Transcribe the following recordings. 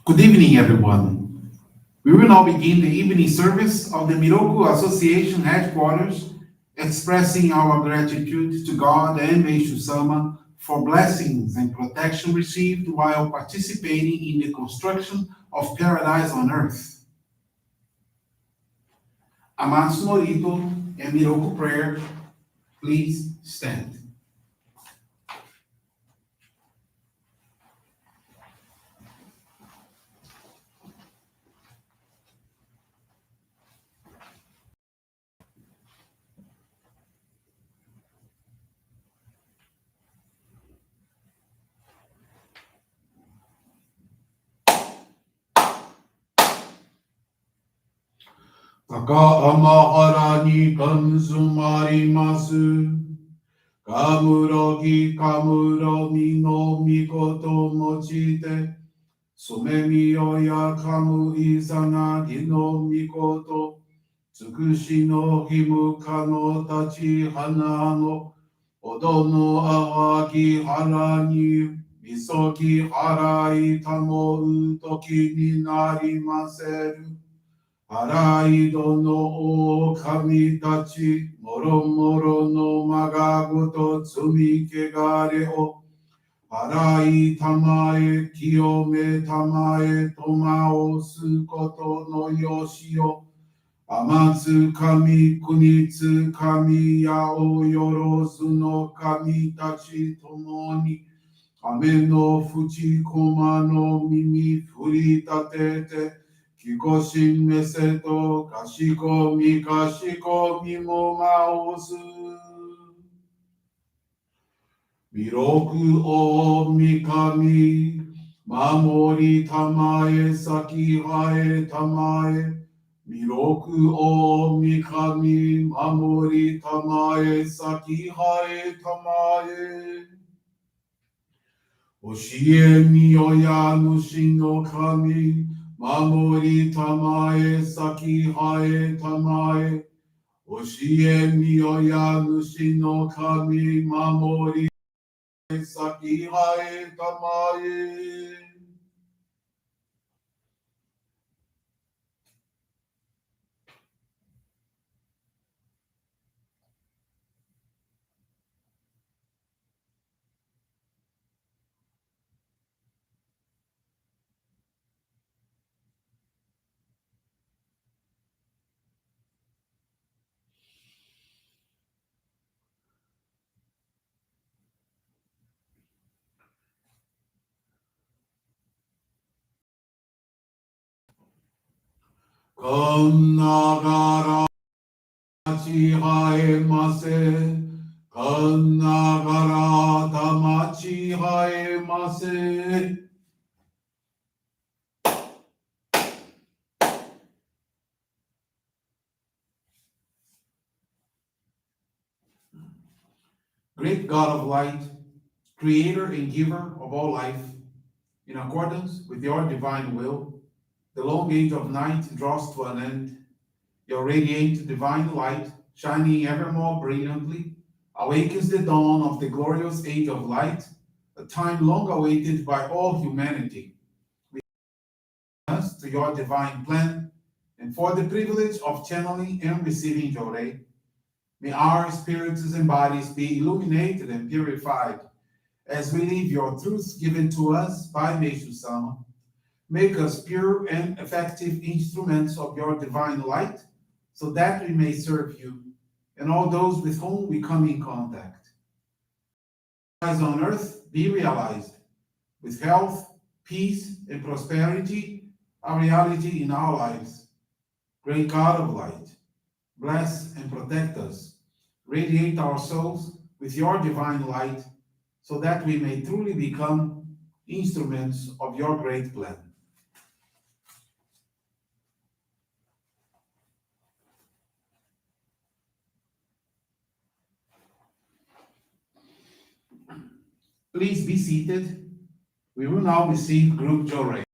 Good evening, everyone. We will now begin the evening service of the Miroku Association headquarters, expressing our gratitude to God and Meishu-sama for blessings and protection received while participating in the construction of paradise on earth. Amatsu-Norito and Miroku Prayer, please stand. Taka ni kanzumarimasu. Kamurogi kamuromi no mikoto mochite. Sumemi oya kamu izanagi no mikoto. Tsukushi no himuka no tachi hana no. Odo no awagi hara ni. Misogi harai tamo utoki ni narimaseru. Araido no o kami tachi, moro moro no magago to tsumi kegare o. Arai tamae, kiyome tamae, tomao sukoto no yoshio. Amatsu kami, kunitsu kami, yao yorozu no kami tachi tomoni. Ame no fuchi koma no mimi furitatete. Kikoshin meseto kashikomi mo maosu. Miroku o mikami, mamori tamae sakihae tamae. Miroku o mikami, mamori tamae sakihae tamae. Oshie miyoya nushi no kami, mamori tamae sakihae tamae. Oshie miyoya nushi no kami, mamori sakihae tamae. Kannagara chihae mase. Kannagara tamachi hae mase. Great God of light, creator and giver of all life, in accordance with your divine will, the long age of night draws to an end. Your radiant divine light, shining ever more brilliantly, awakens the dawn of the glorious age of light, a time long awaited by all humanity. We us to your divine plan, and for the privilege of channeling and receiving Johrei, may our spirits and bodies be illuminated and purified as we live your truths given to us by Meishu-sama. Make us pure and effective instruments of your divine light, so that we may serve you and all those with whom we come in contact. As on earth be realized, with health, peace, and prosperity, a reality in our lives. Great God of light, bless and protect us. Radiate our souls with your divine light, so that we may truly become instruments of your great plan. Please be seated. We will now receive group Johrei.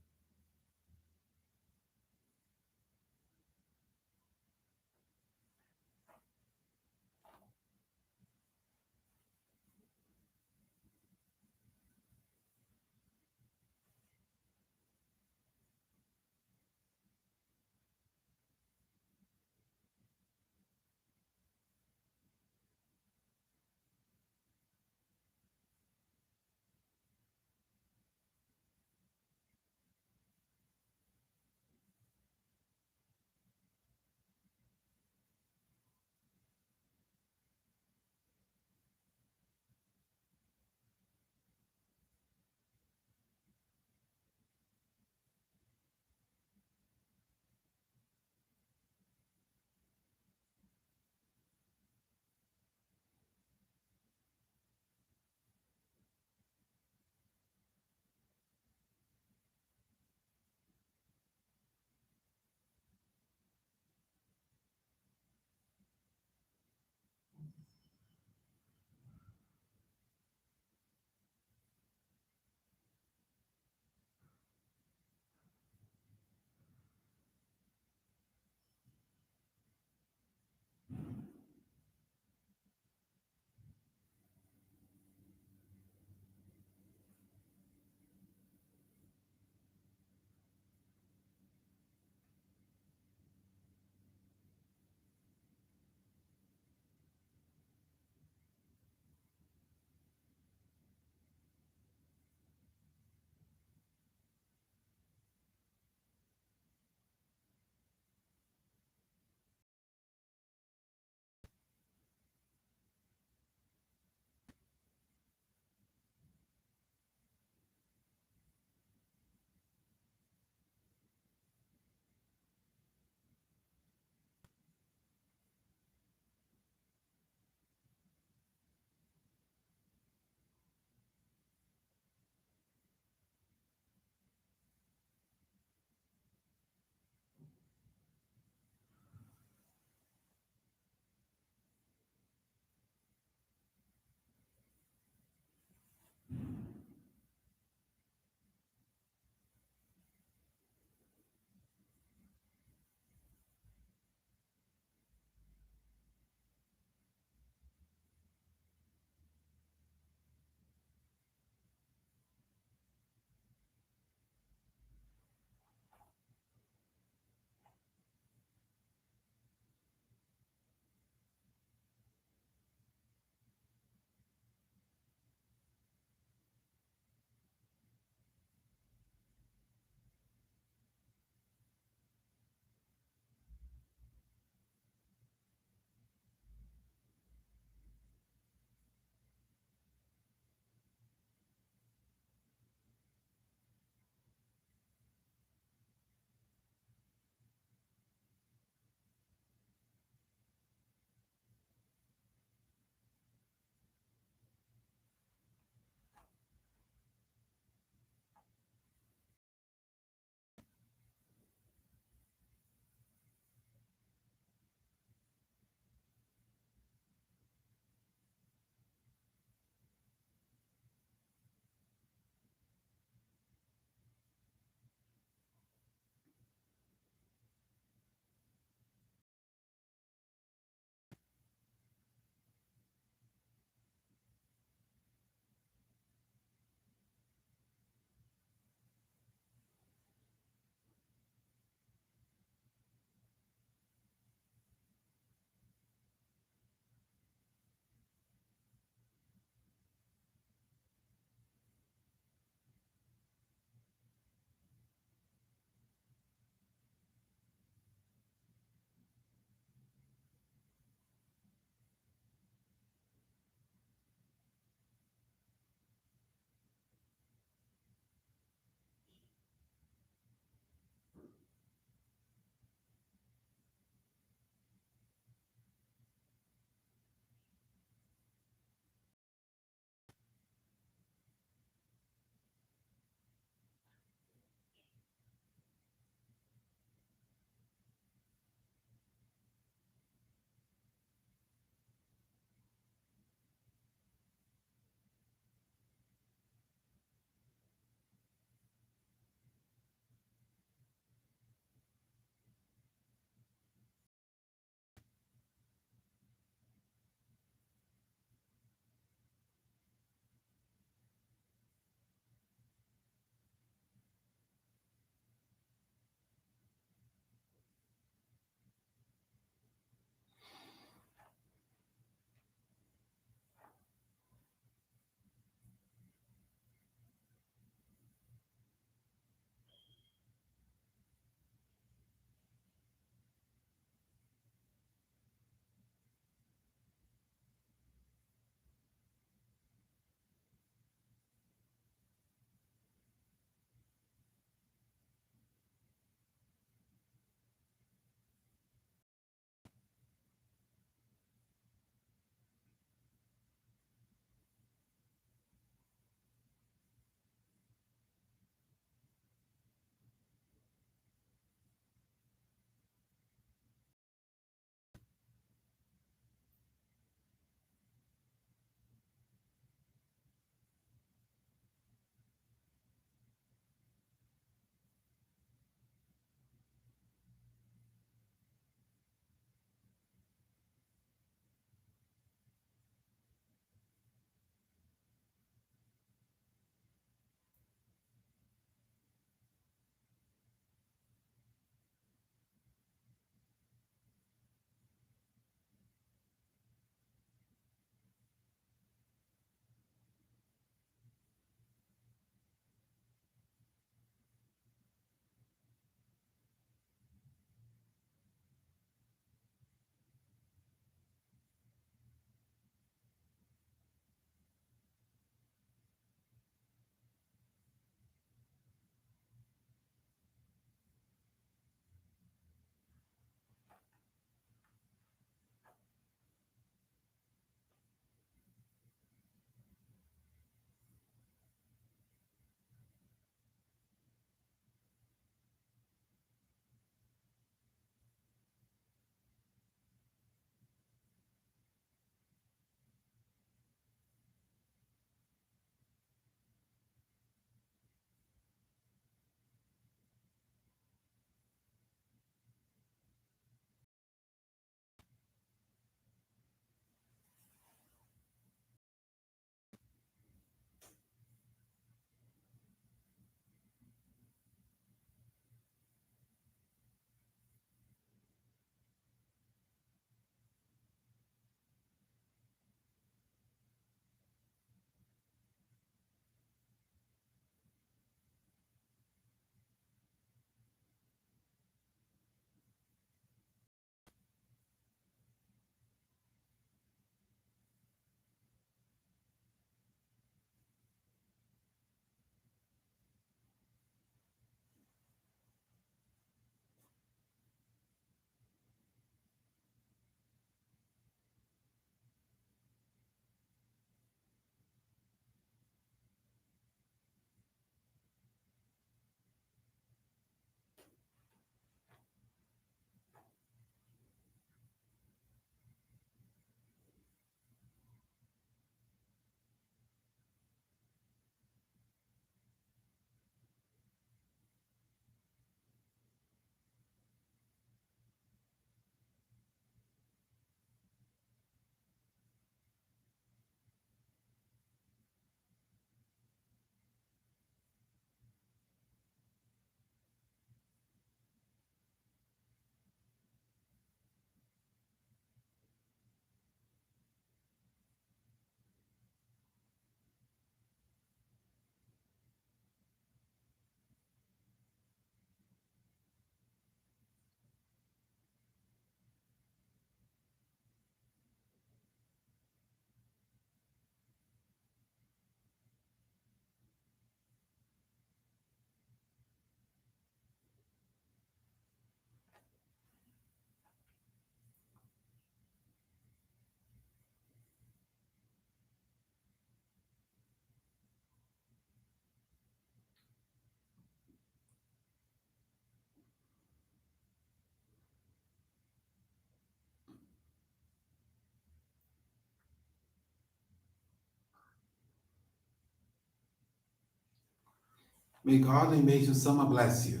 May God and Meishu-sama bless you.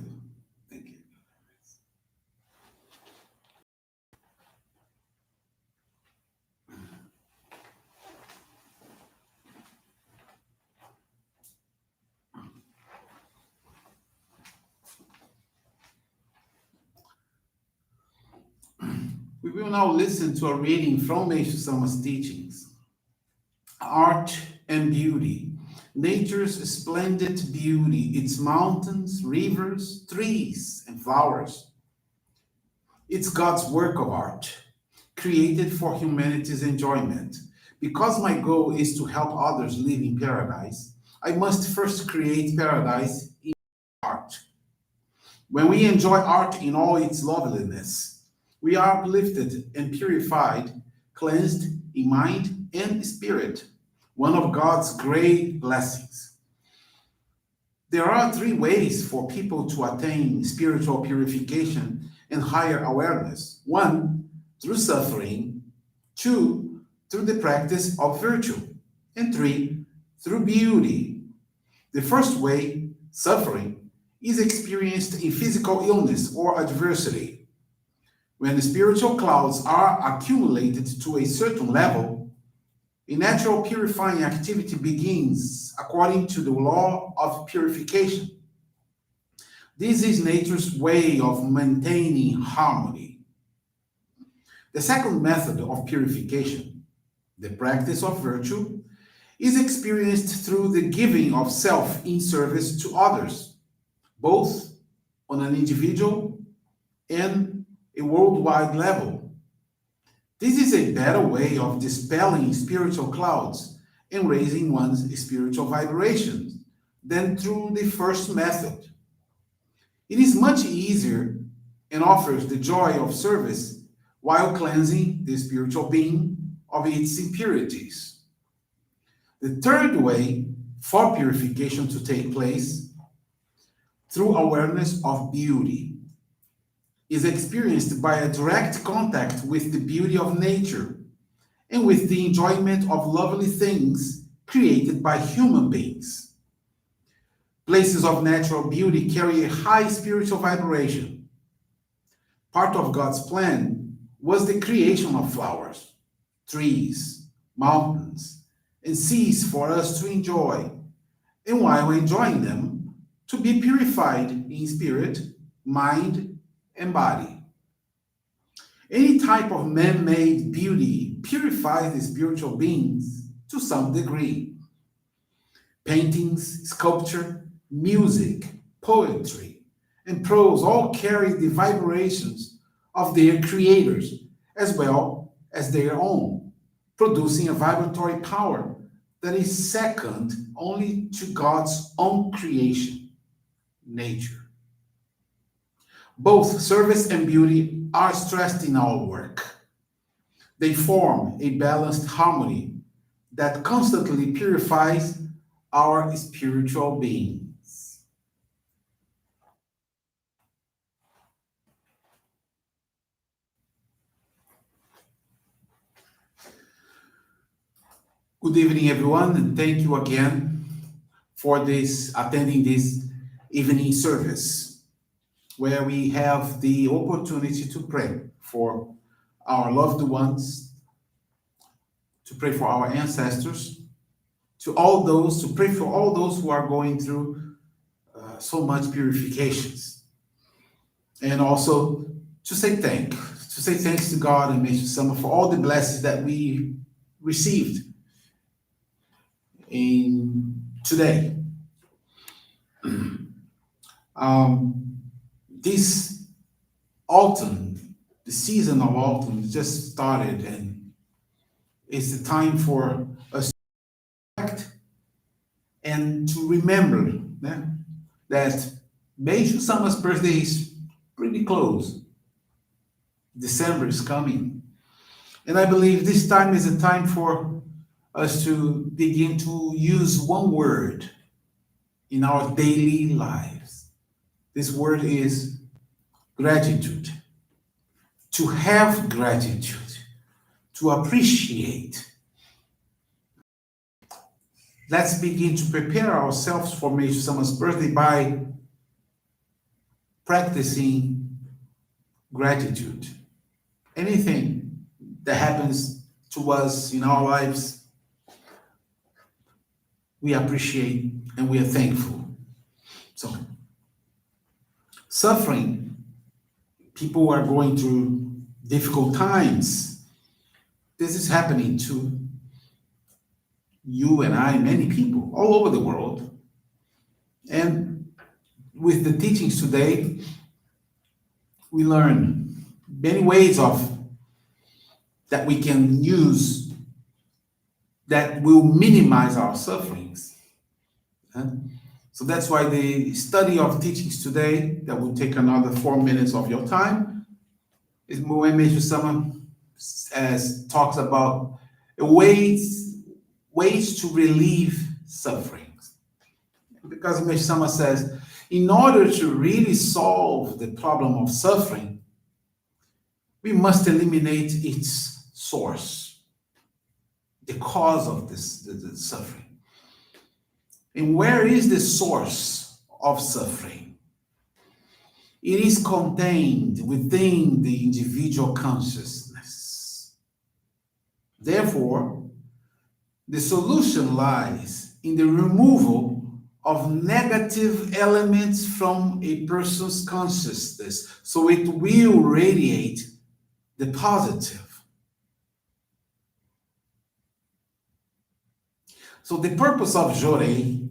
Thank you. We will now listen to a reading from Meishu-sama's teachings. Art and beauty. Nature's splendid beauty, its mountains, rivers, trees, and flowers. It's God's work of art, created for humanity's enjoyment. Because my goal is to help others live in paradise, I must first create paradise in art. When we enjoy art in all its loveliness, we are uplifted and purified, cleansed in mind and spirit, one of God's great blessings. There are three ways for people to attain spiritual purification and higher awareness. One, through suffering. Two, through the practice of virtue. And three, through beauty. The first way, suffering, is experienced in physical illness or adversity. When the spiritual clouds are accumulated to a certain level, a natural purifying activity begins according to the law of purification. This is nature's way of maintaining harmony. The second method of purification, the practice of virtue, is experienced through the giving of self in service to others, both on an individual and a worldwide level. This is a better way of dispelling spiritual clouds and raising one's spiritual vibrations than through the first method. It is much easier and offers the joy of service while cleansing the spiritual being of its impurities. The third way for purification to take place, through awareness of beauty, is experienced by a direct contact with the beauty of nature and with the enjoyment of lovely things created by human beings. Places of natural beauty carry a high spiritual vibration. Part of God's plan was the creation of flowers, trees, mountains, and seas for us to enjoy, and while enjoying them, to be purified in spirit, mind, and body. Any type of man made beauty purifies the spiritual beings to some degree. Paintings, sculpture, music, poetry, and prose all carry the vibrations of their creators as well as their own, producing a vibratory power that is second only to God's own creation, nature. Both service and beauty are stressed in our work. They form a balanced harmony that constantly purifies our spiritual beings. Good evening, everyone, and thank you again for attending this evening service, where we have the opportunity to pray for our loved ones, to pray for our ancestors, to pray for all those who are going through so much purifications, and also to say thanks to God and Meishu-sama for all the blessings that we received in today. This autumn, the season of autumn just started, and it's the time for us to act and to remember that Meishu-sama's birthday is pretty close. December is coming. And I believe this time is a time for us to begin to use one word in our daily lives. This word is gratitude. To have gratitude, to appreciate. let's begin to prepare ourselves for Meishu-sama's birthday by practicing gratitude. Anything that happens to us in our lives, we appreciate and we are thankful. So, suffering, people are going through difficult times. This is happening to you and I, many people all over the world. And with the teachings today, we learn many ways of that we can use that will minimize our sufferings. So that's why the study of teachings today, that will take another 4 minutes of your time, is when Meishu-sama talks about ways to relieve sufferings. Because Meishu-sama says, in order to really solve the problem of suffering, we must eliminate its source, the cause of the suffering. And where is the source of suffering? It is contained within the individual consciousness. Therefore, the solution lies in the removal of negative elements from a person's consciousness, so it will radiate the positive. So the purpose of Johrei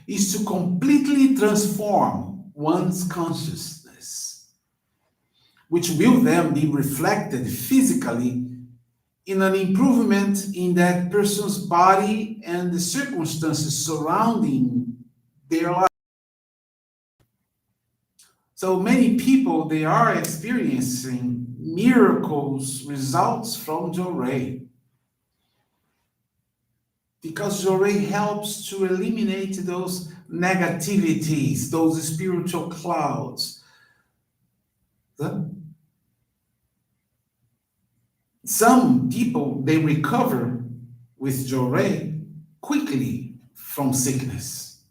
is to completely transform one's consciousness, which will then be reflected physically in an improvement in that person's body and the circumstances surrounding their life. So many people, they are experiencing miracles, results from Johrei. Because Johrei helps to eliminate those negativities, those spiritual clouds. Some people, they recover with Johrei quickly from sickness.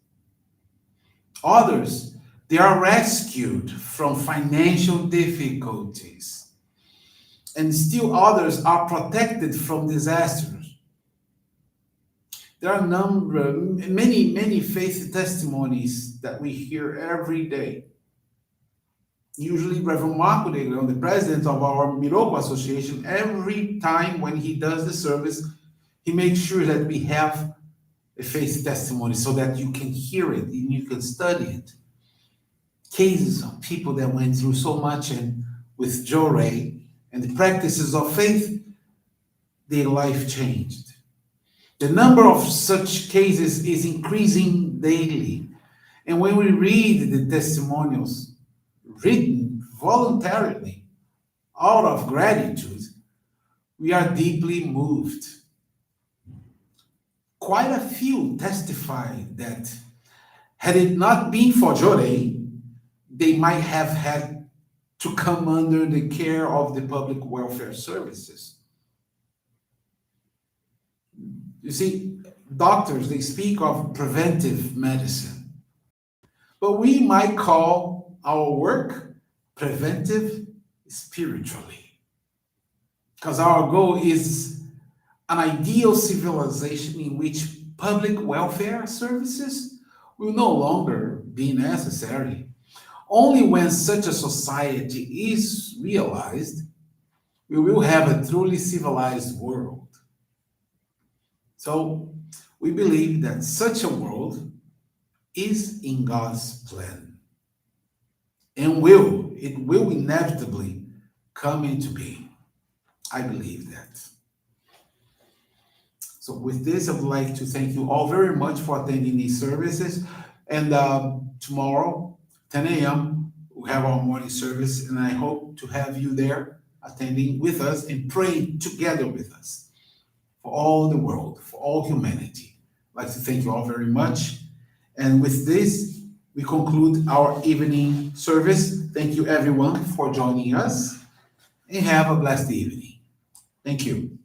Others, they are rescued from financial difficulties. And still others are protected from disasters. There are many faith testimonies that we hear every day. Usually, Reverend Marco, the president of our Miroku Association, every time when he does the service, he makes sure that we have a faith testimony so that you can hear it and you can study it. Cases of people that went through so much and with Johrei and the practices of faith, their life changed. The number of such cases is increasing daily. And when we read the testimonials written voluntarily out of gratitude, we are deeply moved. Quite a few testified that had it not been for Johrei, they might have had to come under the care of the public welfare services. You see, doctors, they speak of preventive medicine, but we might call our work preventive spiritually, because our goal is an ideal civilization in which public welfare services will no longer be necessary. Only when such a society is realized, we will have a truly civilized world. So we believe that such a world is in God's plan and it will inevitably come into being. I believe that. So with this, I would like to thank you all very much for attending these services. And tomorrow, 10 a.m., we have our morning service, and I hope to have you there attending with us and praying together with us for all the world, for all humanity. I'd like to thank you all very much. And with this, we conclude our evening service. Thank you everyone for joining us, and have a blessed evening. Thank you.